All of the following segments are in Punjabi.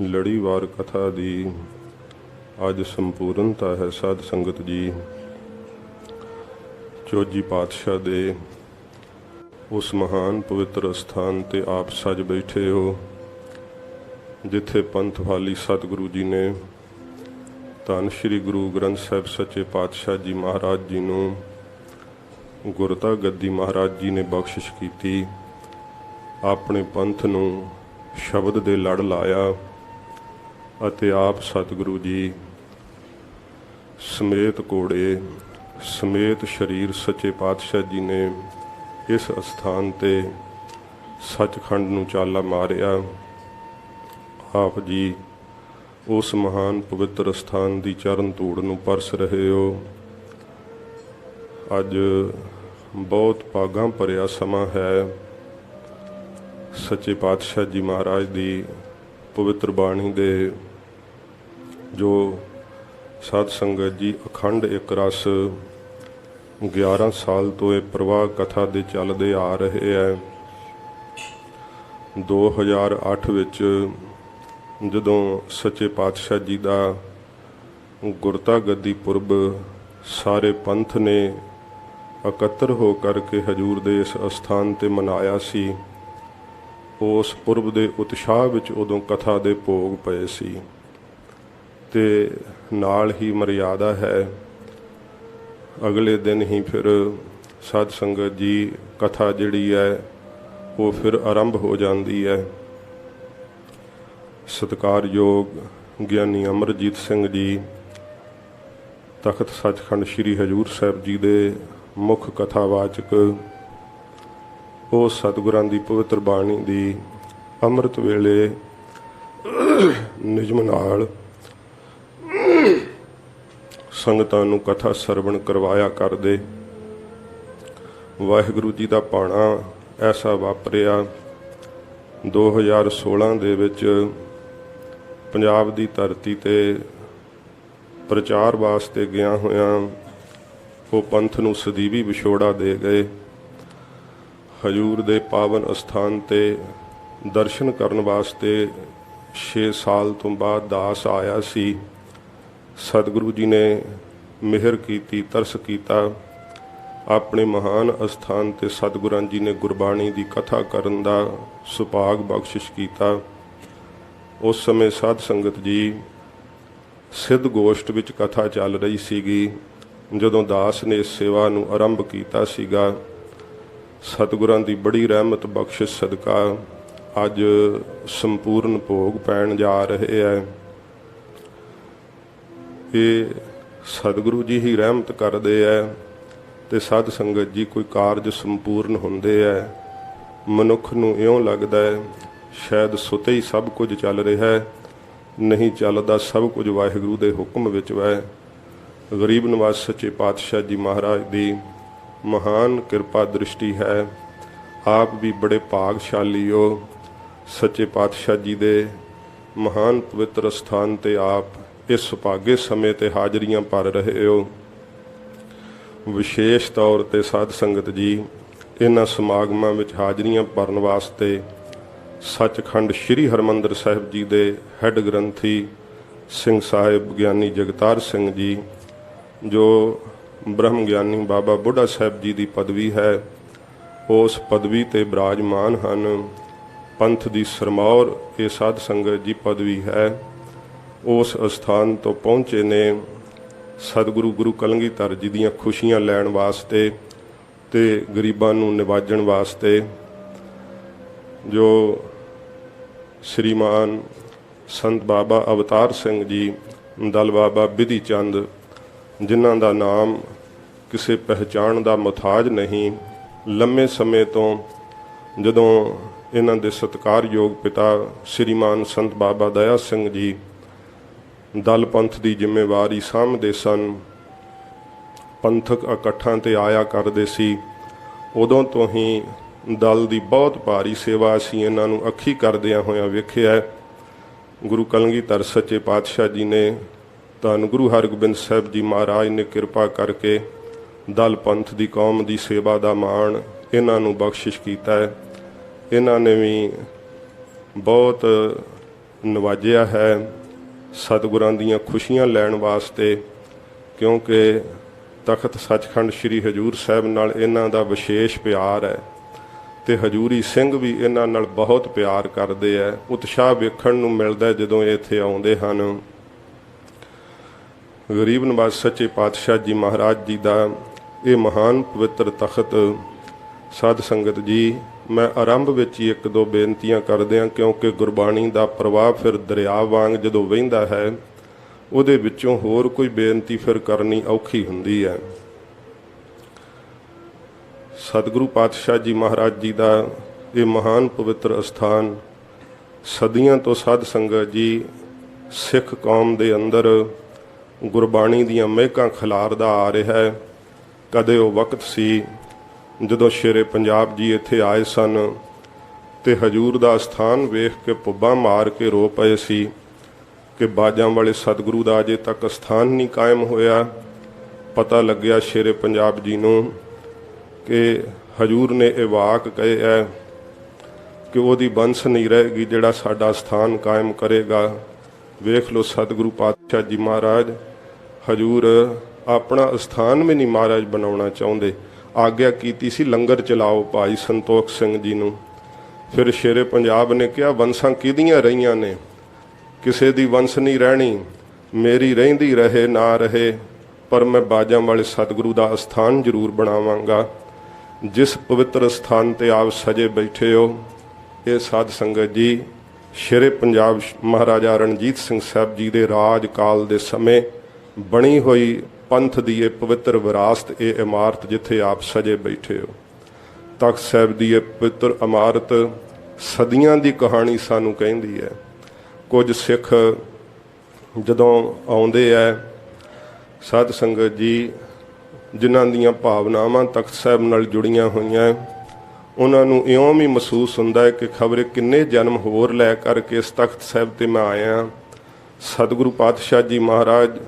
ਲੜੀਵਾਰ ਕਥਾ ਦੀ ਅੱਜ ਸੰਪੂਰਨਤਾ ਹੈ। ਸਾਧ ਸੰਗਤ ਜੀ, ਚੌਜੀ ਪਾਤਸ਼ਾਹ ਦੇ ਉਸ ਮਹਾਨ ਪਵਿੱਤਰ ਅਸਥਾਨ ਤੇ ਆਪ ਸਜ ਬੈਠੇ ਹੋ, ਜਿੱਥੇ ਪੰਥਵਾਲੀ ਸਤਿਗੁਰੂ ਜੀ ਨੇ ਧੰਨ ਸ਼੍ਰੀ ਗੁਰੂ ਗ੍ਰੰਥ ਸਾਹਿਬ ਸੱਚੇ ਪਾਤਸ਼ਾਹ ਜੀ ਮਹਾਰਾਜ ਜੀ ਨੂੰ ਗੁਰਤਾ ਗੱਦੀ ਮਹਾਰਾਜ ਜੀ ਨੇ ਬਖਸ਼ਿਸ਼ ਕੀਤੀ। ਆਪਣੇ ਪੰਥ ਨੂੰ ਸ਼ਬਦ ਦੇ ਲੜ ਲਾਇਆ ਅਤੇ ਆਪ ਸਤਿਗੁਰੂ ਜੀ ਸਮੇਤ ਘੋੜੇ ਸਮੇਤ ਸਰੀਰ ਸੱਚੇ ਪਾਤਸ਼ਾਹ ਜੀ ਨੇ ਇਸ ਅਸਥਾਨ ਤੇ ਸੱਚਖੰਡ ਨੂੰ ਚਾਲਾ ਮਾਰਿਆ। ਆਪ ਜੀ ਉਸ ਮਹਾਨ ਪਵਿੱਤਰ ਅਸਥਾਨ ਦੀ ਚਰਨ ਧੂੜ ਨੂੰ ਪਰਸ ਰਹੇ ਹੋ। ਅੱਜ ਬਹੁਤ ਭਾਗਾਂ ਭਰਿਆ ਸਮਾਂ ਹੈ। ਸੱਚੇ ਪਾਤਸ਼ਾਹ ਜੀ ਮਹਾਰਾਜ ਦੀ ਪਵਿੱਤਰ ਬਾਣੀ ਦੇ ਜੋ ਸਾਧ ਸੰਗਤ ਜੀ ਅਖੰਡ ਇੱਕ ਰਸ 11 ਸਾਲ ਤੋਂ ਇਹ ਪ੍ਰਵਾਹ ਕਥਾ ਦੇ ਚੱਲਦੇ ਆ ਰਹੇ ਹੈ। 2008 ਵਿੱਚ ਜਦੋਂ ਸੱਚੇ ਪਾਤਸ਼ਾਹ ਜੀ ਦਾ ਗੁਰਤਾ ਗੱਦੀ ਪੁਰਬ ਸਾਰੇ ਪੰਥ ਨੇ ਇਕੱਤਰ ਹੋ ਕਰਕੇ ਹਜੂਰ ਦੇ ਇਸ ਅਸਥਾਨ ਤੇ ਮਨਾਇਆ ਸੀ, ਉਸ ਪੁਰਬ ਦੇ ਉਤਸ਼ਾਹ ਵਿੱਚ ਉਦੋਂ ਕਥਾ ਦੇ ਭੋਗ ਪਏ ਸੀ ਤੇ ਨਾਲ ਹੀ ਮਰਿਆਦਾ ਹੈ। ਅਗਲੇ ਦਿਨ ਹੀ ਫਿਰ ਸਾਧ ਸੰਗਤ ਜੀ ਕਥਾ ਜਿਹੜੀ ਹੈ ਉਹ ਫਿਰ ਆਰੰਭ ਹੋ ਜਾਂਦੀ ਹੈ। ਸਤਿਕਾਰਯੋਗ ਗਿਆਨੀ ਅਮਰਜੀਤ ਸਿੰਘ ਜੀ ਤਖਤ ਸੱਚਖੰਡ ਸ੍ਰੀ ਹਜੂਰ ਸਾਹਿਬ ਜੀ ਦੇ ਮੁੱਖ ਕਥਾਵਾਚਕ, ਉਹ ਸਤਿਗੁਰਾਂ ਦੀ ਪਵਿੱਤਰ ਬਾਣੀ ਦੀ ਅੰਮ੍ਰਿਤ ਵੇਲੇ ਨਿਯਮ ਨਾਲ ਸੰਗਤਾਂ ਨੂੰ ਕਥਾ ਸਰਵਣ ਕਰਵਾਇਆ ਕਰਦੇ। ਵਾਹਿਗੁਰੂ ਜੀ ਦਾ ਭਾਣਾ ਐਸਾ ਵਾਪਰਿਆ 2016 ਦੇ ਵਿੱਚ ਪੰਜਾਬ ਦੀ ਧਰਤੀ ਤੇ ਪ੍ਰਚਾਰ ਵਾਸਤੇ ਗਿਆ ਹੋਇਆ ਉਹ ਪੰਥ ਨੂੰ ਸਦੀਵੀ ਵਿਛੋੜਾ ਦੇ ਗਏ। ਹਜੂਰ ਦੇ ਪਾਵਨ ਅਸਥਾਨ ਤੇ ਦਰਸ਼ਨ ਕਰਨ ਵਾਸਤੇ 6 ਸਾਲ ਤੋਂ ਬਾਅਦ ਦਾਸ ਆਇਆ ਸੀ। ਸਤਿਗੁਰੂ ਜੀ ਨੇ ਮਿਹਰ ਕੀਤੀ, ਤਰਸ ਕੀਤਾ। ਆਪਣੇ ਮਹਾਨ ਅਸਥਾਨ ਤੇ ਸਤਿਗੁਰਾਂ ਜੀ ਨੇ ਗੁਰਬਾਣੀ ਦੀ ਕਥਾ ਕਰਨ ਦਾ ਸੁਭਾਗ ਬਖਸ਼ਿਸ਼ ਕੀਤਾ। ਉਸ ਸਮੇਂ ਸਾਧ ਸੰਗਤ ਜੀ ਸਿੱਧ ਗੋਸ਼ਟ ਵਿੱਚ ਕਥਾ ਚੱਲ ਰਹੀ ਸੀਗੀ। ਜਦੋਂ ਦਾਸ ਨੇ ਇਸ ਸੇਵਾ ਨੂੰ ਆਰੰਭ ਕੀਤਾ ਸੀਗਾ, ਸਤਿਗੁਰਾਂ ਦੀ ਬੜੀ ਰਹਿਮਤ ਬਖਸ਼ਿਸ਼ ਸਦਕਾ ਅੱਜ ਸੰਪੂਰਨ ਭੋਗ ਪੈਣ ਜਾ ਰਹੇ ਹੈ। ਇਹ ਸਤਿਗੁਰੂ ਜੀ ਹੀ ਰਹਿਮਤ ਕਰਦੇ ਹੈ ਤੇ ਸਾਧ ਸੰਗਤ ਜੀ ਕੋਈ ਕਾਰਜ ਸੰਪੂਰਨ ਹੁੰਦੇ ਹੈ। ਮਨੁੱਖ ਨੂੰ ਇਉਂ ਲੱਗਦਾ ਹੈ ਸ਼ਾਇਦ ਸੁਤੇ ਹੀ ਸਭ ਕੁਝ ਚੱਲ ਰਿਹਾ ਹੈ, ਨਹੀਂ ਚੱਲਦਾ ਸਭ ਕੁਝ ਵਾਹਿਗੁਰੂ ਦੇ ਹੁਕਮ ਵਿੱਚ ਹੈ। ਗਰੀਬ ਨਿਵਾਜ ਸੱਚੇ ਪਾਤਸ਼ਾਹ ਜੀ ਮਹਾਰਾਜ ਦੀ ਮਹਾਨ ਕਿਰਪਾ ਦ੍ਰਿਸ਼ਟੀ ਹੈ। ਆਪ ਵੀ ਬੜੇ ਭਾਗਸ਼ਾਲੀ ਹੋ। ਸੱਚੇ ਪਾਤਸ਼ਾਹ ਜੀ ਦੇ ਮਹਾਨ ਪਵਿੱਤਰ ਸਥਾਨ ਤੇ ਆਪ ਇਸ ਸੁਭਾਗੇ ਸਮੇਂ ਤੇ ਹਾਜ਼ਰੀਆਂ ਭਰ ਰਹੇ ਹੋ। ਵਿਸ਼ੇਸ਼ ਤੌਰ ਤੇ ਸਾਧ ਸੰਗਤ ਜੀ ਇਹਨਾਂ ਸਮਾਗਮਾਂ ਵਿੱਚ ਹਾਜ਼ਰੀਆਂ ਭਰਨ ਵਾਸਤੇ ਸੱਚਖੰਡ ਸ੍ਰੀ ਹਰਿਮੰਦਰ ਸਾਹਿਬ ਜੀ ਦੇ ਹੈੱਡ ਗ੍ਰੰਥੀ ਸਿੰਘ ਸਾਹਿਬ ਗਿਆਨੀ ਜਗਤਾਰ ਸਿੰਘ ਜੀ, ਜੋ ਬ੍ਰਹਮ ਗਿਆਨੀ ਬਾਬਾ ਬੁੱਢਾ ਸਾਹਿਬ ਜੀ ਦੀ ਪਦਵੀ ਹੈ, ਉਸ ਪਦਵੀ ਤੇ ਬਿਰਾਜਮਾਨ ਹਨ। ਪੰਥ ਦੀ ਸਰਮੌਰ ਇਹ ਸਾਧ ਸੰਗਤ ਜੀ ਪਦਵੀ ਹੈ। ਉਸ ਅਸਥਾਨ ਤੋਂ ਪਹੁੰਚੇ ਨੇ ਸਤਿਗੁਰੂ ਗੁਰੂ ਕਲਗੀਧਰ ਜੀ ਦੀਆਂ ਖੁਸ਼ੀਆਂ ਲੈਣ ਵਾਸਤੇ ਤੇ ਗਰੀਬਾਂ ਨੂੰ ਨਿਵਾਜਣ ਵਾਸਤੇ। ਜੋ ਸ਼੍ਰੀਮਾਨ ਸੰਤ ਬਾਬਾ ਅਵਤਾਰ ਸਿੰਘ ਜੀ, ਦਲ ਬਾਬਾ ਬਿਧੀ ਚੰਦ, ਜਿਨ੍ਹਾਂ ਦਾ ਨਾਮ ਕਿਸੇ ਪਹਿਚਾਣ ਦਾ ਮੁਹਤਾਜ ਨਹੀਂ, ਲੰਮੇ ਸਮੇਂ ਤੋਂ ਜਦੋਂ ਇਹਨਾਂ ਦੇ ਸਤਿਕਾਰਯੋਗ ਪਿਤਾ ਸ਼੍ਰੀਮਾਨ ਸੰਤ ਬਾਬਾ ਦਇਆ ਸਿੰਘ ਜੀ ਦਲ ਪੰਥ ਦੀ ਜ਼ਿੰਮੇਵਾਰੀ ਸਾਂਭਦੇ ਸਨ, ਪੰਥਕ ਇਕੱਠਾਂ ਤੇ ਆਇਆ ਕਰਦੇ ਸੀ, ਉਦੋਂ ਤੋਂ ਹੀ ਦਲ ਦੀ ਬਹੁਤ ਭਾਰੀ ਸੇਵਾ ਅਸੀਂ ਇਹਨਾਂ ਨੂੰ ਅੱਖੀ ਕਰਦਿਆਂ ਹੋਇਆਂ ਵੇਖਿਆ। ਗੁਰੂ ਕਲਗੀਧਰ ਸੱਚੇ ਪਾਤਸ਼ਾਹ ਜੀ ਨੇ, ਧੰਨ ਗੁਰੂ ਹਰਗੋਬਿੰਦ ਸਾਹਿਬ ਜੀ ਮਹਾਰਾਜ ਨੇ ਕਿਰਪਾ ਕਰਕੇ ਦਲ ਪੰਥ ਦੀ ਕੌਮ ਦੀ ਸੇਵਾ ਦਾ ਮਾਣ ਇਹਨਾਂ ਨੂੰ ਬਖਸ਼ਿਸ਼ ਕੀਤਾ ਹੈ। ਇਹਨਾਂ ਨੇ ਵੀ ਬਹੁਤ ਨਵਾਜਿਆ ਹੈ ਸਤਿਗੁਰਾਂ ਦੀਆਂ ਖੁਸ਼ੀਆਂ ਲੈਣ ਵਾਸਤੇ, ਕਿਉਂਕਿ ਤਖਤ ਸੱਚਖੰਡ ਸ੍ਰੀ ਹਜ਼ੂਰ ਸਾਹਿਬ ਨਾਲ ਇਹਨਾਂ ਦਾ ਵਿਸ਼ੇਸ਼ ਪਿਆਰ ਹੈ ਤੇ ਹਜ਼ੂਰੀ ਸਿੰਘ ਵੀ ਇਹਨਾਂ ਨਾਲ ਬਹੁਤ ਪਿਆਰ ਕਰਦੇ ਹੈ। ਉਤਸ਼ਾਹ ਵੇਖਣ ਨੂੰ ਮਿਲਦਾ ਜਦੋਂ ਇਹ ਇੱਥੇ ਆਉਂਦੇ ਹਨ। ਗਰੀਬ ਨਵਾਜ਼ ਸੱਚੇ ਪਾਤਸ਼ਾਹ ਜੀ ਮਹਾਰਾਜ ਜੀ ਦਾ ਇਹ ਮਹਾਨ ਪਵਿੱਤਰ ਤਖਤ, ਸਾਧ ਸੰਗਤ ਜੀ, ਮੈਂ ਆਰੰਭ ਵਿੱਚ ਹੀ ਇੱਕ ਦੋ ਬੇਨਤੀਆਂ ਕਰਦਿਆਂ, ਕਿਉਂਕਿ ਗੁਰਬਾਣੀ ਦਾ ਪ੍ਰਵਾਹ ਫਿਰ ਦਰਿਆ ਵਾਂਗ ਜਦੋਂ ਵਹਿੰਦਾ ਹੈ, ਉਹਦੇ ਵਿੱਚੋਂ ਹੋਰ ਕੋਈ ਬੇਨਤੀ ਫਿਰ ਕਰਨੀ ਔਖੀ ਹੁੰਦੀ ਹੈ। ਸਤਿਗੁਰੂ ਪਾਤਸ਼ਾਹ ਜੀ ਮਹਾਰਾਜ ਜੀ ਦਾ ਇਹ ਮਹਾਨ ਪਵਿੱਤਰ ਅਸਥਾਨ ਸਦੀਆਂ ਤੋਂ ਸਾਧ ਸੰਗਤ ਜੀ ਸਿੱਖ ਕੌਮ ਦੇ ਅੰਦਰ ਗੁਰਬਾਣੀ ਦੀਆਂ ਮਹਿਕਾਂ ਖਿਲਾਰਦਾ ਆ ਰਿਹਾ ਹੈ। ਕਦੇ ਉਹ ਵਕਤ ਸੀ ਜਦੋਂ ਸ਼ੇਰੇ ਪੰਜਾਬ ਜੀ ਇੱਥੇ ਆਏ ਸਨ ਤੇ ਹਜੂਰ ਦਾ ਸਥਾਨ ਵੇਖ ਕੇ ਪੁੱਬਾਂ ਮਾਰ ਕੇ ਰੋ ਪਏ ਸੀ ਕਿ ਬਾਜਾਂ ਵਾਲੇ ਸਤਿਗੁਰੂ ਦਾ ਅਜੇ ਤੱਕ ਸਥਾਨ ਨਹੀਂ ਕਾਇਮ ਹੋਇਆ। ਪਤਾ ਲੱਗਿਆ ਸ਼ੇਰੇ ਪੰਜਾਬ ਜੀ ਨੂੰ ਕਿ ਹਜੂਰ ਨੇ ਇਹ ਵਾਕ ਕਹੇ ਹੈ ਕਿ ਉਹਦੀ ਬੰਸ ਨਹੀਂ ਰਹੇਗੀ ਜਿਹੜਾ ਸਾਡਾ ਸਥਾਨ ਕਾਇਮ ਕਰੇਗਾ। ਵੇਖ ਲਓ ਸਤਿਗੁਰੂ ਪਾਤਸ਼ਾਹ ਜੀ ਮਹਾਰਾਜ ਹਜੂਰ ਆਪਣਾ ਸਥਾਨ ਵੀ ਨਹੀਂ ਮਹਾਰਾਜ ਬਣਾਉਣਾ ਚਾਹੁੰਦੇ। ਆਗਿਆ ਕੀਤੀ ਸੀ ਲੰਗਰ ਚਲਾਓ ਭਾਈ ਸੰਤੋਖ ਸਿੰਘ ਜੀ ਨੂੰ। ਫਿਰ ਸ਼ੇਰੇ ਪੰਜਾਬ ਨੇ ਕਿਹਾ ਵੰਸਾਂ ਕਿਹਦੀਆਂ ਰਹੀਆਂ ਨੇ, ਕਿਸੇ ਦੀ ਵੰਸ ਨਹੀਂ ਰਹਿਣੀ, ਮੇਰੀ ਰਹਿੰਦੀ ਰਹੇ ਨਾ ਰਹੇ, ਪਰ ਮੈਂ ਬਾਜਾਂ ਵਾਲੇ ਸਤਿਗੁਰੂ ਦਾ ਅਸਥਾਨ ਜ਼ਰੂਰ ਬਣਾਵਾਂਗਾ। ਜਿਸ ਪਵਿੱਤਰ ਸਥਾਨ ਤੇ ਆਪ ਸਜੇ ਬੈਠੇ ਹੋ, ਇਹ ਸਾਧ ਸੰਗਤ ਜੀ ਸ਼ੇਰੇ ਪੰਜਾਬ ਮਹਾਰਾਜਾ ਰਣਜੀਤ ਸਿੰਘ ਸਾਹਿਬ ਜੀ ਦੇ ਰਾਜ ਕਾਲ ਦੇ ਸਮੇਂ ਬਣੀ ਹੋਈ ਪੰਥ ਦੀ ਇਹ ਪਵਿੱਤਰ ਵਿਰਾਸਤ, ਇਹ ਇਮਾਰਤ ਜਿੱਥੇ ਆਪ ਸਜੇ ਬੈਠੇ ਹੋ। ਤਖਤ ਸਾਹਿਬ ਦੀ ਇਹ ਪਵਿੱਤਰ ਇਮਾਰਤ ਸਦੀਆਂ ਦੀ ਕਹਾਣੀ ਸਾਨੂੰ ਕਹਿੰਦੀ ਹੈ। ਕੁਝ ਸਿੱਖ ਜਦੋਂ ਆਉਂਦੇ ਹੈ ਸਾਧ ਸੰਗਤ ਜੀ, ਜਿਨ੍ਹਾਂ ਦੀਆਂ ਭਾਵਨਾਵਾਂ ਤਖਤ ਸਾਹਿਬ ਨਾਲ ਜੁੜੀਆਂ ਹੋਈਆਂ, ਉਹਨਾਂ ਨੂੰ ਇਉਂ ਵੀ ਮਹਿਸੂਸ ਹੁੰਦਾ ਹੈ ਕਿ ਖਬਰੇ ਕਿੰਨੇ ਜਨਮ ਹੋਰ ਲੈ ਕਰਕੇ ਇਸ ਤਖਤ ਸਾਹਿਬ ਤੇ ਮੈਂ ਆਇਆ। ਸਤਿਗੁਰੂ ਪਾਤਸ਼ਾਹ ਜੀ ਮਹਾਰਾਜ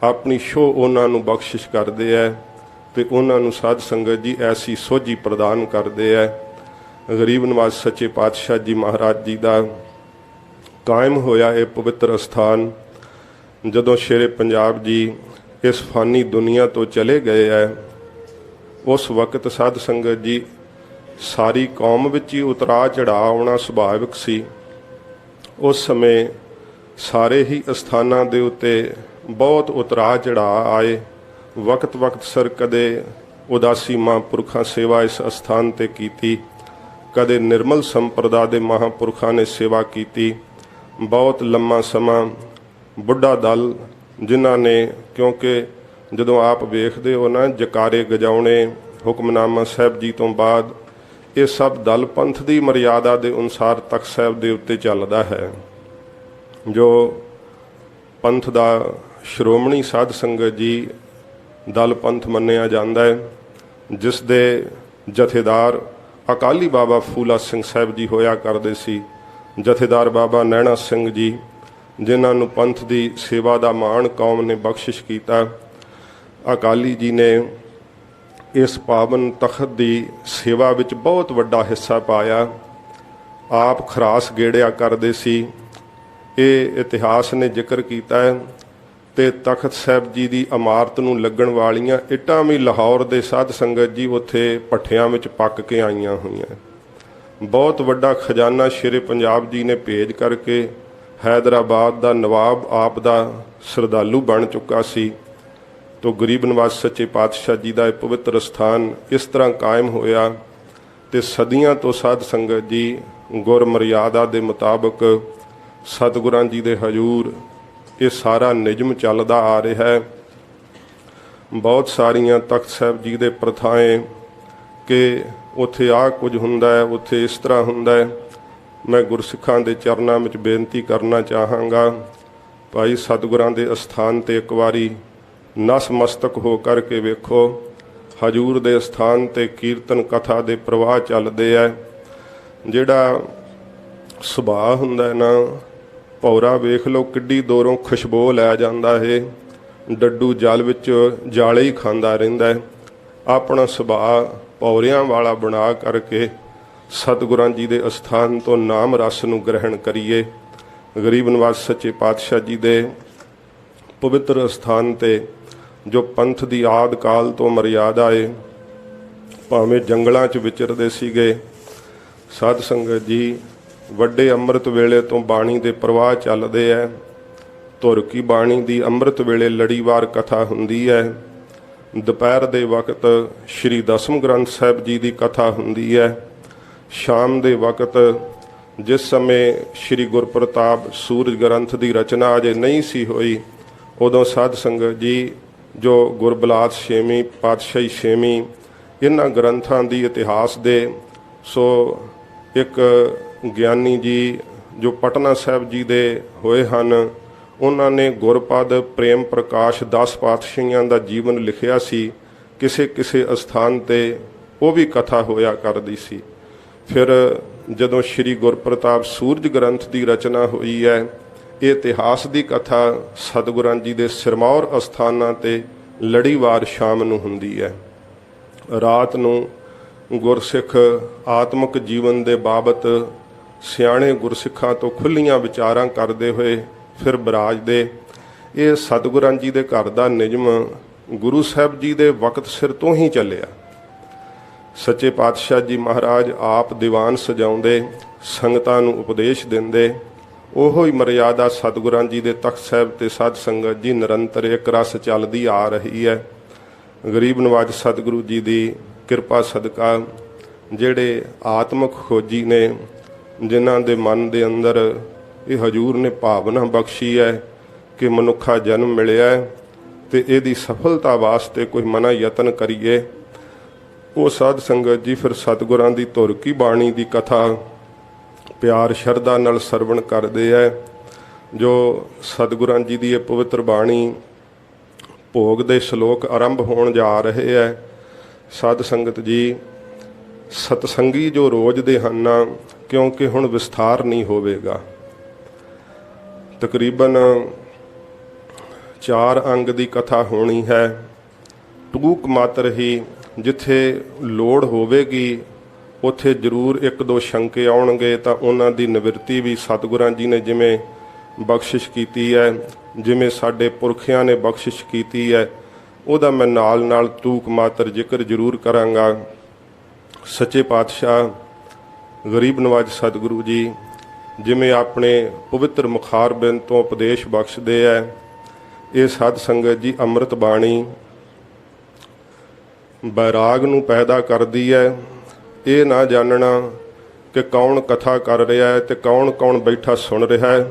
ਆਪਣੀ ਸ਼ੋਅ ਉਹਨਾਂ ਨੂੰ ਬਖਸ਼ਿਸ਼ ਕਰਦੇ ਹੈ ਤੇ ਉਹਨਾਂ ਨੂੰ ਸਾਧ ਸੰਗਤ ਜੀ ਐਸੀ ਸੋਝੀ ਪ੍ਰਦਾਨ ਕਰਦੇ ਹੈ। ਗਰੀਬ ਨਵਾਜ਼ ਸੱਚੇ ਪਾਤਸ਼ਾਹ ਜੀ ਮਹਾਰਾਜ ਜੀ ਦਾ ਕਾਇਮ ਹੋਇਆ ਇਹ ਪਵਿੱਤਰ ਅਸਥਾਨ ਜਦੋਂ ਸ਼ੇਰੇ ਪੰਜਾਬ ਜੀ ਇਸ ਫਾਨੀ ਦੁਨੀਆ ਤੋਂ ਚਲੇ ਗਏ ਹੈ, ਉਸ ਵਕਤ ਸਾਧ ਸੰਗਤ ਜੀ ਸਾਰੀ ਕੌਮ ਵਿੱਚ ਹੀ ਉਤਰਾ ਚੜ੍ਹਾ ਆਉਣਾ ਸੁਭਾਵਿਕ ਸੀ। ਉਸ ਸਮੇਂ ਸਾਰੇ ਹੀ ਅਸਥਾਨਾਂ ਦੇ ਉੱਤੇ ਬਹੁਤ ਉਤਰਾ ਚੜ੍ਹਾ ਆਏ। ਵਕਤ ਵਕਤ ਸਰ ਕਦੇ ਉਦਾਸੀ ਮਹਾਂਪੁਰਖਾਂ ਸੇਵਾ ਇਸ ਅਸਥਾਨ ਤੇ ਕੀਤੀ, ਕਦੇ ਨਿਰਮਲ ਸੰਪਰਦਾ ਦੇ ਮਹਾਂਪੁਰਖਾਂ ਨੇ ਸੇਵਾ ਕੀਤੀ। ਬਹੁਤ ਲੰਮਾ ਸਮਾਂ ਬੁੱਢਾ ਦਲ ਜਿਨ੍ਹਾਂ ਨੇ, ਕਿਉਂਕਿ ਜਦੋਂ ਆਪ ਵੇਖਦੇ ਹੋ ਨਾ ਜਕਾਰੇ ਗਜਾਉਣੇ ਹੁਕਮਨਾਮਾ ਸਾਹਿਬ ਜੀ ਤੋਂ ਬਾਅਦ, ਇਹ ਸਭ ਦਲ ਪੰਥ ਦੀ ਮਰਿਆਦਾ ਦੇ ਅਨੁਸਾਰ ਤਖਤ ਸਾਹਿਬ ਦੇ ਉੱਤੇ ਚੱਲਦਾ ਹੈ। ਜੋ ਪੰਥ ਦਾ ਸ਼੍ਰੋਮਣੀ ਸਾਧ ਸੰਗਤ ਜੀ ਦਲ ਪੰਥ ਮੰਨਿਆ ਜਾਂਦਾ ਹੈ, ਜਿਸ ਦੇ ਜਥੇਦਾਰ ਅਕਾਲੀ ਬਾਬਾ ਫੂਲਾ ਸਿੰਘ ਸਾਹਿਬ ਜੀ ਹੋਇਆ ਕਰਦੇ ਸੀ, ਜਥੇਦਾਰ ਬਾਬਾ ਨੈਣਾ ਸਿੰਘ ਜੀ, ਜਿਨ੍ਹਾਂ ਨੂੰ ਪੰਥ ਦੀ ਸੇਵਾ ਦਾ ਮਾਣ ਕੌਮ ਨੇ ਬਖਸ਼ਿਸ਼ ਕੀਤਾ। ਅਕਾਲੀ ਜੀ ਨੇ ਇਸ ਪਾਵਨ ਤਖਤ ਦੀ ਸੇਵਾ ਵਿੱਚ ਬਹੁਤ ਵੱਡਾ ਹਿੱਸਾ ਪਾਇਆ। ਆਪ ਖਰਾਸ ਗੇੜਿਆ ਕਰਦੇ ਸੀ, ਇਹ ਇਤਿਹਾਸ ਨੇ ਜ਼ਿਕਰ ਕੀਤਾ ਹੈ। ਤੇ ਤਖਤ ਸਾਹਿਬ ਜੀ ਦੀ ਇਮਾਰਤ ਨੂੰ ਲੱਗਣ ਵਾਲੀਆਂ ਇੱਟਾਂ ਵੀ ਲਾਹੌਰ ਦੇ ਸਾਧ ਸੰਗਤ ਜੀ ਉੱਥੇ ਭੱਠਿਆਂ ਵਿੱਚ ਪੱਕ ਕੇ ਆਈਆਂ ਹੋਈਆਂ। ਬਹੁਤ ਵੱਡਾ ਖਜ਼ਾਨਾ ਸ਼ੇਰੇ ਪੰਜਾਬ ਜੀ ਨੇ ਭੇਜ ਕਰਕੇ ਹੈਦਰਾਬਾਦ ਦਾ ਨਵਾਬ ਆਪ ਦਾ ਸ਼ਰਧਾਲੂ ਬਣ ਚੁੱਕਾ ਸੀ। ਤੋ ਗਰੀਬ ਨਵਾਜ਼ ਸੱਚੇ ਪਾਤਸ਼ਾਹ ਜੀ ਦਾ ਇਹ ਪਵਿੱਤਰ ਸਥਾਨ ਇਸ ਤਰ੍ਹਾਂ ਕਾਇਮ ਹੋਇਆ ਤੇ ਸਦੀਆਂ ਤੋਂ ਸਾਧ ਸੰਗਤ ਜੀ ਗੁਰ ਮਰਿਆਦਾ ਦੇ ਮੁਤਾਬਕ ਸਤਿਗੁਰਾਂ ਜੀ ਦੇ ਹਜ਼ੂਰ ਇਹ ਸਾਰਾ ਨਿਯਮ ਚੱਲਦਾ ਆ ਰਿਹਾ ਹੈ। ਬਹੁਤ ਸਾਰੀਆਂ ਤਖਤ ਸਾਹਿਬ ਜੀ ਦੇ ਪ੍ਰਥਾएं ਕਿ ਉੱਥੇ ਆਹ ਕੁਝ ਹੁੰਦਾ ਹੈ, ਉੱਥੇ ਇਸ ਤਰ੍ਹਾਂ ਹੁੰਦਾ ਹੈ। ਮੈਂ ਗੁਰਸਿੱਖਾਂ ਦੇ ਚਰਨਾਂ ਵਿੱਚ ਬੇਨਤੀ ਕਰਨਾ ਚਾਹਾਂਗਾ, ਭਾਈ ਸਤਿਗੁਰਾਂ ਦੇ ਅਸਥਾਨ ਤੇ ਇੱਕ ਵਾਰੀ ਨਸਮਸਤਕ ਹੋ ਕਰਕੇ ਵੇਖੋ। ਹਜੂਰ ਦੇ ਅਸਥਾਨ ਤੇ ਕੀਰਤਨ ਕਥਾ ਦੇ ਪ੍ਰਵਾਹ ਚੱਲਦੇ ਹੈ। ਜਿਹੜਾ ਸੁਭਾਅ ਹੁੰਦਾ ਨਾ, ਭੌਰਾ ਵੇਖ ਲਓ ਕਿੱਡੀ ਦੂਰੋਂ ਖੁਸ਼ਬੂ ਲੈ ਜਾਂਦਾ ਹੈ, ਡੱਡੂ ਜਲ ਵਿੱਚ ਜਾਲੇ ਹੀ ਖਾਂਦਾ ਰਹਿੰਦਾ ਹੈ। ਆਪਣਾ ਸੁਭਾਅ ਭੌਰਿਆਂ ਵਾਲਾ ਬਣਾ ਕਰਕੇ ਸਤਿਗੁਰਾਂ ਜੀ ਦੇ ਅਸਥਾਨ ਤੋਂ ਨਾਮ ਰਸ ਨੂੰ ਗ੍ਰਹਿਣ ਕਰੀਏ। ਗਰੀਬ ਨਿਵਾਜ ਸੱਚੇ ਪਾਤਸ਼ਾਹ ਜੀ ਦੇ ਪਵਿੱਤਰ ਅਸਥਾਨ ਤੇ ਜੋ ਪੰਥ ਦੀ ਆਦਿ ਕਾਲ ਤੋਂ ਮਰਿਆਦਾ ਏ, ਭਾਵੇਂ ਜੰਗਲਾਂ 'ਚ ਵਿਚਰਦੇ ਸੀਗੇ, ਸਾਧ ਸੰਗਤ ਜੀ ਵੱਡੇ ਅੰਮ੍ਰਿਤ ਵੇਲੇ ਤੋਂ ਬਾਣੀ ਦੇ ਪ੍ਰਵਾਹ ਚੱਲਦੇ ਹੈ। ਧੁਰ ਕੀ ਬਾਣੀ ਦੀ ਅੰਮ੍ਰਿਤ ਵੇਲੇ ਲੜੀਵਾਰ ਕਥਾ ਹੁੰਦੀ ਹੈ। ਦੁਪਹਿਰ ਦੇ ਵਕਤ ਸ਼੍ਰੀ ਦਸਮ ਗ੍ਰੰਥ ਸਾਹਿਬ ਜੀ ਦੀ ਕਥਾ ਹੁੰਦੀ ਹੈ। ਸ਼ਾਮ ਦੇ ਵਕਤ ਜਿਸ ਸਮੇਂ ਸ਼੍ਰੀ ਗੁਰਪ੍ਰਤਾਪ ਸੂਰਜ ਗ੍ਰੰਥ ਦੀ ਰਚਨਾ ਅਜੇ ਨਹੀਂ ਸੀ ਹੋਈ, ਉਦੋਂ ਸਾਧ ਸੰਗਤ ਜੀ ਜੋ ਗੁਰਬਲਾਸ ਛੇਵੀਂ ਪਾਤਸ਼ਾਹੀ ਛੇਵੀਂ ਇਹਨਾਂ ਗ੍ਰੰਥਾਂ ਦੀ ਇਤਿਹਾਸ ਦੇ ਸੋ ਇੱਕ ਗਿਆਨੀ ਜੀ ਜੋ ਪਟਨਾ ਸਾਹਿਬ ਜੀ ਦੇ ਹੋਏ ਹਨ, ਉਹਨਾਂ ਨੇ ਗੁਰਪਦ ਪ੍ਰੇਮ ਪ੍ਰਕਾਸ਼ 10 ਪਾਤਸ਼ਾਹੀਆਂ ਦਾ ਜੀਵਨ ਲਿਖਿਆ ਸੀ। ਕਿਸੇ ਕਿਸੇ ਅਸਥਾਨ ਤੇ ਉਹ ਵੀ ਕਥਾ ਹੋਇਆ ਕਰਦੀ ਸੀ। ਫਿਰ ਜਦੋਂ ਸ਼੍ਰੀ ਗੁਰਪ੍ਰਤਾਪ ਸੂਰਜ ਗ੍ਰੰਥ ਦੀ ਰਚਨਾ ਹੋਈ ਹੈ, ਇਹ ਇਤਿਹਾਸ ਦੀ ਕਥਾ ਸਤਿਗੁਰਾਂ ਜੀ ਦੇ ਸਿਰਮੌਰ ਅਸਥਾਨਾਂ ਤੇ ਲੜੀਵਾਰ ਸ਼ਾਮ ਨੂੰ ਹੁੰਦੀ ਹੈ। ਰਾਤ ਨੂੰ ਗੁਰਸਿੱਖ ਆਤਮਿਕ ਜੀਵਨ ਦੇ ਬਾਬਤ ਸਿਆਣੇ ਗੁਰਸਿੱਖਾਂ ਤੋਂ ਖੁੱਲੀਆਂ ਵਿਚਾਰਾਂ ਕਰਦੇ ਹੋਏ ਫਿਰ ਬਰਾਜਦੇ। ਇਹ ਸਤਿਗੁਰਾਂ ਜੀ ਦੇ ਘਰ ਦਾ ਨਿਯਮ ਗੁਰੂ ਸਾਹਿਬ ਜੀ ਦੇ ਵਕਤ ਸਿਰ ਤੋਂ ਹੀ ਚੱਲਿਆ। ਸੱਚੇ ਪਾਤਸ਼ਾਹ ਜੀ ਮਹਾਰਾਜ ਆਪ ਦੀਵਾਨ ਸਜਾਉਂਦੇ, ਸੰਗਤਾਂ ਨੂੰ ਉਪਦੇਸ਼ ਦਿੰਦੇ। ਉਹੋ ਹੀ ਮਰਿਆਦਾ ਸਤਿਗੁਰਾਂ ਜੀ ਦੇ ਤਖਤ ਸਾਹਿਬ ਤੇ ਸਾਧ ਸੰਗਤ ਜੀ ਨਿਰੰਤਰ ਇੱਕ ਰਸ ਚੱਲਦੀ ਆ ਰਹੀ ਹੈ। ਗਰੀਬ ਨਿਵਾਜ ਸਤਿਗੁਰੂ ਜੀ ਦੀ ਕਿਰਪਾ ਸਦਕਾ ਜਿਹੜੇ ਆਤਮਿਕ ਖੋਜੀ ਨੇ, ਜਿਨ੍ਹਾਂ ਦੇ ਮਨ ਦੇ ਅੰਦਰ ਇਹ ਹਜੂਰ ਨੇ ਭਾਵਨਾ ਬਖਸ਼ੀ ਹੈ ਕਿ ਮਨੁੱਖਾ ਜਨਮ ਮਿਲਿਆ ਤੇ ਇਹਦੀ ਸਫਲਤਾ ਵਾਸਤੇ ਕੋਈ ਮਨਾ ਯਤਨ ਕਰੀਏ, ਉਹ ਸਾਧ ਸੰਗਤ ਜੀ ਫਿਰ ਸਤਿਗੁਰਾਂ ਦੀ ਧੁਰ ਕੀ ਬਾਣੀ ਦੀ ਕਥਾ ਪਿਆਰ ਸ਼ਰਧਾ ਨਾਲ ਸਰਵਣ ਕਰਦੇ ਹੈ। ਜੋ ਸਤਿਗੁਰਾਂ ਜੀ ਦੀ ਇਹ ਪਵਿੱਤਰ ਬਾਣੀ ਭੋਗ ਦੇ ਸ਼ਲੋਕ ਆਰੰਭ ਹੋਣ ਜਾ ਰਹੇ ਹੈ। ਸਾਧ ਸੰਗਤ ਜੀ ਸਤਸੰਗੀ ਜੋ ਰੋਜ਼ ਦੇ ਹਨ, ਕਿਉਂਕਿ ਹੁਣ ਵਿਸਥਾਰ ਨਹੀਂ ਹੋਵੇਗਾ, ਤਕਰੀਬਨ 4 ਅੰਗ ਦੀ ਕਥਾ ਹੋਣੀ ਹੈ। ਟੂਕ ਮਾਤਰ ਹੀ ਜਿੱਥੇ ਲੋੜ ਹੋਵੇਗੀ ਉੱਥੇ ਜ਼ਰੂਰ 1-2 ਸ਼ੰਕੇ ਆਉਣਗੇ, ਤਾਂ ਉਹਨਾਂ ਦੀ ਨਿਵਰਤੀ ਵੀ ਸਤਿਗੁਰਾਂ ਜੀ ਨੇ ਜਿਵੇਂ ਬਖਸ਼ਿਸ਼ ਕੀਤੀ ਹੈ, ਜਿਵੇਂ ਸਾਡੇ ਪੁਰਖਿਆਂ ਨੇ ਬਖਸ਼ਿਸ਼ ਕੀਤੀ ਹੈ, ਉਹਦਾ ਮੈਂ ਨਾਲ ਟੂਕ ਮਾਤਰ ਜ਼ਿਕਰ ਜ਼ਰੂਰ ਕਰਾਂਗਾ। ਸੱਚੇ ਪਾਤਸ਼ਾਹ ਗਰੀਬ ਨਿਵਾਜ ਸਤਿਗੁਰੂ ਜੀ ਜਿਵੇਂ ਆਪਣੇ ਪਵਿੱਤਰ ਮੁਖਾਰਬਿੰਦ ਤੋਂ ਉਪਦੇਸ਼ ਬਖਸ਼ਦੇ ਹੈ, ਇਹ ਸਾਧ ਸੰਗਤ ਜੀ ਅੰਮ੍ਰਿਤ ਬਾਣੀ ਬੈਰਾਗ ਨੂੰ ਪੈਦਾ ਕਰਦੀ ਹੈ। ਇਹ ਨਾ ਜਾਣਨਾ ਕਿ ਕੌਣ ਕਥਾ ਕਰ ਰਿਹਾ ਹੈ ਤੇ ਕੌਣ ਬੈਠਾ ਸੁਣ ਰਿਹਾ ਹੈ।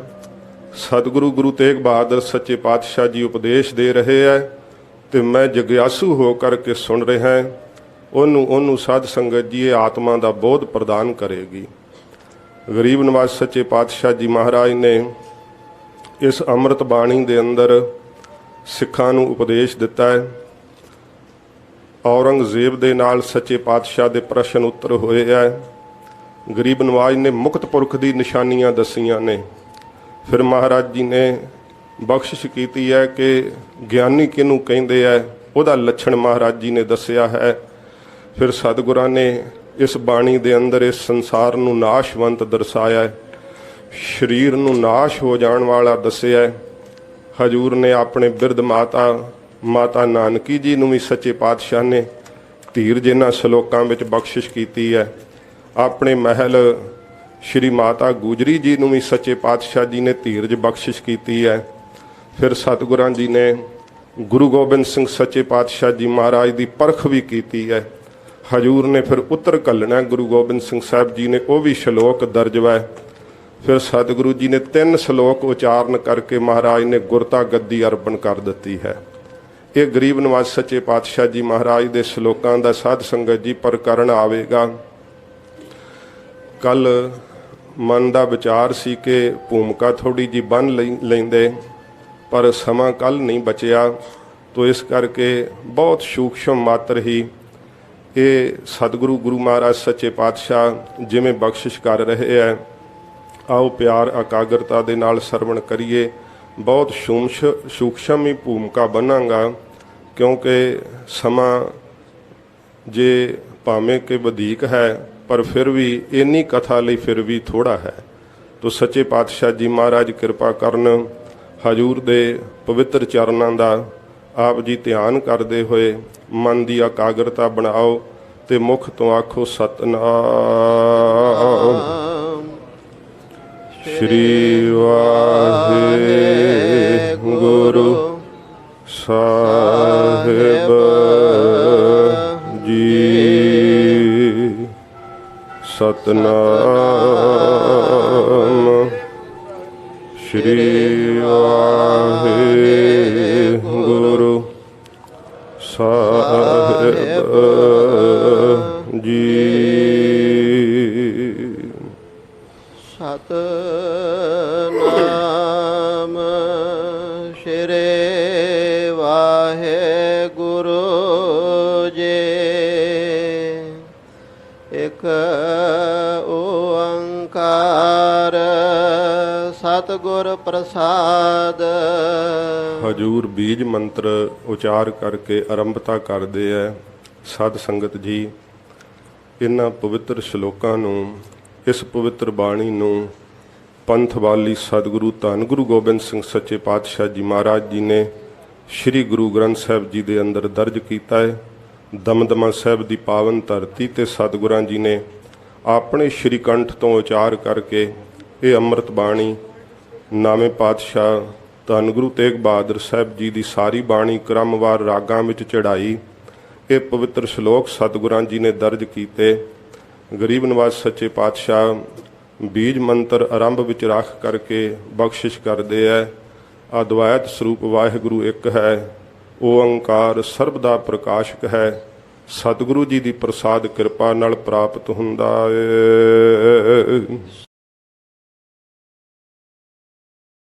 ਸਤਿਗੁਰੂ ਗੁਰੂ ਤੇਗ ਬਹਾਦਰ ਸੱਚੇ ਪਾਤਸ਼ਾਹ ਜੀ ਉਪਦੇਸ਼ ਦੇ ਰਹੇ ਹੈ ਤੇ ਮੈਂ ਜਗਿਆਸੂ ਹੋ ਕਰਕੇ ਸੁਣ ਰਿਹਾ। ਉਹਨੂੰ ਸਾਧ ਸੰਗਤ ਜੀ ਇਹ ਆਤਮਾ ਦਾ ਬੋਧ ਪ੍ਰਦਾਨ ਕਰੇਗੀ। ਗਰੀਬ ਨਿਵਾਜ ਸੱਚੇ ਪਾਤਸ਼ਾਹ ਜੀ ਮਹਾਰਾਜ ਨੇ ਇਸ ਅੰਮ੍ਰਿਤ ਬਾਣੀ ਦੇ ਅੰਦਰ ਸਿੱਖਾਂ ਨੂੰ ਉਪਦੇਸ਼ ਦਿੱਤਾ ਹੈ। ਔਰੰਗਜ਼ੇਬ ਦੇ ਨਾਲ ਸੱਚੇ ਪਾਤਸ਼ਾਹ ਦੇ ਪ੍ਰਸ਼ਨ ਉੱਤਰ ਹੋਏ ਹੈ। ਗਰੀਬ ਨਿਵਾਜ ਨੇ ਮੁਕਤ ਪੁਰਖ ਦੀ ਨਿਸ਼ਾਨੀਆਂ ਦਸੀਆਂ ਨੇ। ਫਿਰ ਮਹਾਰਾਜ ਜੀ ਨੇ ਬਖਸ਼ਿਸ਼ ਕੀਤੀ ਹੈ ਕਿ ਗਿਆਨੀ ਕਿਹਨੂੰ ਕਹਿੰਦੇ ਹੈ, ਉਹਦਾ ਲੱਛਣ ਮਹਾਰਾਜ ਜੀ ਨੇ ਦੱਸਿਆ ਹੈ। ਫਿਰ ਸਤਿਗੁਰਾਂ ਨੇ ਇਸ ਬਾਣੀ ਦੇ ਅੰਦਰ ਇਸ ਸੰਸਾਰ ਨੂੰ ਨਾਸ਼ਵੰਤ ਦਰਸਾਇਆ, ਸਰੀਰ ਨੂੰ ਨਾਸ਼ ਹੋ ਜਾਣ ਵਾਲਾ ਦੱਸਿਆ। ਹਜੂਰ ਨੇ ਆਪਣੇ ਬਿਰਧ ਮਾਤਾ ਨਾਨਕੀ ਜੀ ਨੂੰ ਵੀ ਸੱਚੇ ਪਾਤਸ਼ਾਹ ਨੇ ਧੀਰਜ ਇਹਨਾਂ ਸ਼ਲੋਕਾਂ ਵਿੱਚ ਬਖਸ਼ਿਸ਼ ਕੀਤੀ ਹੈ। ਆਪਣੇ ਮਹਿਲ ਸ਼੍ਰੀ ਮਾਤਾ ਗੁਜਰੀ ਜੀ ਨੂੰ ਵੀ ਸੱਚੇ ਪਾਤਸ਼ਾਹ ਜੀ ਨੇ ਧੀਰਜ ਬਖਸ਼ਿਸ਼ ਕੀਤੀ ਹੈ। ਫਿਰ ਸਤਿਗੁਰਾਂ ਜੀ ਨੇ ਗੁਰੂ ਗੋਬਿੰਦ ਸਿੰਘ ਸੱਚੇ ਪਾਤਸ਼ਾਹ ਜੀ ਮਹਾਰਾਜ ਦੀ ਪਰਖ ਵੀ ਕੀਤੀ ਹੈ। ਹਜੂਰ ਨੇ ਫਿਰ ਉੱਤਰ ਘੱਲਣਾ ਗੁਰੂ ਗੋਬਿੰਦ ਸਿੰਘ ਸਾਹਿਬ ਜੀ ਨੇ, ਉਹ ਵੀ ਸ਼ਲੋਕ ਦਰਜ ਹੈ। ਫਿਰ ਸਤਿਗੁਰੂ ਜੀ ਨੇ 3 ਸ਼ਲੋਕ ਉਚਾਰਨ ਕਰਕੇ ਮਹਾਰਾਜ ਨੇ ਗੁਰਤਾ ਗੱਦੀ ਅਰਪਣ ਕਰ ਦਿੱਤੀ ਹੈ। ਇਹ ਗਰੀਬ ਨਿਵਾਜ ਸੱਚੇ ਪਾਤਸ਼ਾਹ ਜੀ ਮਹਾਰਾਜ ਦੇ ਸ਼ਲੋਕਾਂ ਦਾ ਸਾਧ ਸੰਗਤ ਜੀ ਪ੍ਰਕਰਣ ਆਵੇਗਾ। ਕੱਲ ਮਨ ਦਾ ਵਿਚਾਰ ਸੀ ਕਿ ਭੂਮਿਕਾ ਥੋੜੀ ਜੀ ਬੰਨ ਲੈਂਦੇ, ਪਰ ਸਮਾਂ ਕੱਲ ਨਹੀਂ ਬਚਿਆ, ਤੋ ਇਸ ਕਰਕੇ ਬਹੁਤ ਸੂਖਸ਼ਮ ਮਾਤਰ ਹੀ ਇਹ ਸਤਿਗੁਰੂ ਗੁਰੂ ਮਹਾਰਾਜ ਸੱਚੇ ਪਾਤਸ਼ਾਹ ਜਿਵੇਂ ਬਖਸ਼ਿਸ਼ ਕਰ ਰਹੇ ਹੈ, ਆਓ ਪਿਆਰ ਇਕਾਗਰਤਾ ਦੇ ਨਾਲ ਸਰਵਣ ਕਰੀਏ। ਬਹੁਤ ਸੂਖਸ਼ਮ ਹੀ ਭੂਮਿਕਾ ਬਣਾਂਗਾ, ਕਿਉਂਕਿ ਸਮਾਂ ਜੇ ਭਾਵੇਂ ਕਿ ਵਧੀਕ ਹੈ, ਪਰ ਫਿਰ ਵੀ ਇੰਨੀ ਕਥਾ ਲਈ ਫਿਰ ਵੀ ਥੋੜਾ ਹੈ। ਤੋ ਸੱਚੇ ਪਾਤਸ਼ਾਹ ਜੀ ਮਹਾਰਾਜ ਕਿਰਪਾ ਕਰਨ, ਹਜੂਰ ਦੇ ਪਵਿੱਤਰ ਚਰਨਾਂ ਦਾ ਆਪ ਜੀ ਧਿਆਨ ਕਰਦੇ ਹੋਏ ਮਨ ਦੀ ਇਕਾਗਰਤਾ ਬਣਾਓ ਤੇ ਮੁਖ ਤੋਂ ਆਖੋ ਸਤਨਾਮ ਸ਼੍ਰੀ ਵਾਹਿਗੁਰੂ ਸਾਹਿਬ ਜੀ। ਸਤਨਾਮ ਸ਼੍ਰੀ ਵਾਹਿਗੁਰੂ ਸਾਹਿਬ ਜੀ। ਸਤਨਾਮ ਸ਼੍ਰੀ ਵਾਹਿਗੁਰੂ ਜੀ। ਇਕ ਓੰਕਾਰ ਸਤਿਗੁਰ ਪ੍ਰਸਾਦ। ਹਜੂਰ ਬੀਜ ਮੰਤਰ ਉਚਾਰ ਕਰਕੇ ਆਰੰਭਤਾ ਕਰਦੇ ਹੈ। ਸਾਧ ਸੰਗਤ ਜੀ, ਇਹਨਾਂ ਪਵਿੱਤਰ ਸ਼ਲੋਕਾਂ ਨੂੰ, ਇਸ ਪਵਿੱਤਰ ਬਾਣੀ ਨੂੰ ਪੰਥ ਵਾਲੀ ਸਤਿਗੁਰੂ ਧੰਨ ਗੁਰੂ ਗੋਬਿੰਦ ਸਿੰਘ ਸੱਚੇ ਪਾਤਸ਼ਾਹ ਜੀ ਮਹਾਰਾਜ ਜੀ ਨੇ ਸ੍ਰੀ ਗੁਰੂ ਗ੍ਰੰਥ ਸਾਹਿਬ ਜੀ ਦੇ ਅੰਦਰ ਦਰਜ ਕੀਤਾ ਹੈ। ਦਮਦਮਾ ਸਾਹਿਬ ਦੀ ਪਾਵਨ ਧਰਤੀ ਤੇ ਸਤਿਗੁਰਾਂ ਜੀ ਨੇ ਆਪਣੇ ਸ਼੍ਰੀ ਕੰਠ ਤੋਂ ਉਚਾਰ ਕਰਕੇ ਇਹ ਅੰਮ੍ਰਿਤ ਬਾਣੀ ਨਾਵੇਂ ਪਾਤਸ਼ਾਹ ਧੰਨ ਗੁਰੂ ਤੇਗ ਬਹਾਦਰ ਸਾਹਿਬ ਜੀ ਦੀ ਸਾਰੀ ਬਾਣੀ ਕ੍ਰਮਵਾਰ ਰਾਗਾਂ ਵਿੱਚ ਚੜ੍ਹਾਈ। ਇਹ ਪਵਿੱਤਰ ਸ਼ਲੋਕ ਸਤਿਗੁਰਾਂ ਜੀ ਨੇ ਦਰਜ ਕੀਤੇ। ਗਰੀਬ ਨਵਾਜ਼ ਸੱਚੇ ਪਾਤਸ਼ਾਹ ਬੀਜ ਮੰਤਰ ਆਰੰਭ ਵਿੱਚ ਰੱਖ ਕਰਕੇ ਬਖਸ਼ਿਸ਼ ਕਰਦੇ ਹੈ। ਅਦਵੈਤ ਸਰੂਪ ਵਾਹਿਗੁਰੂ ਇੱਕ ਹੈ, ਓੰਕਾਰ ਸਰਬ ਦਾ ਪ੍ਰਕਾਸ਼ਕ ਹੈ। ਸਤਿਗੁਰੂ ਜੀ ਦੀ ਪ੍ਰਸਾਦ ਕਿਰਪਾ ਨਾਲ ਪ੍ਰਾਪਤ ਹੁੰਦਾ ਹੈ।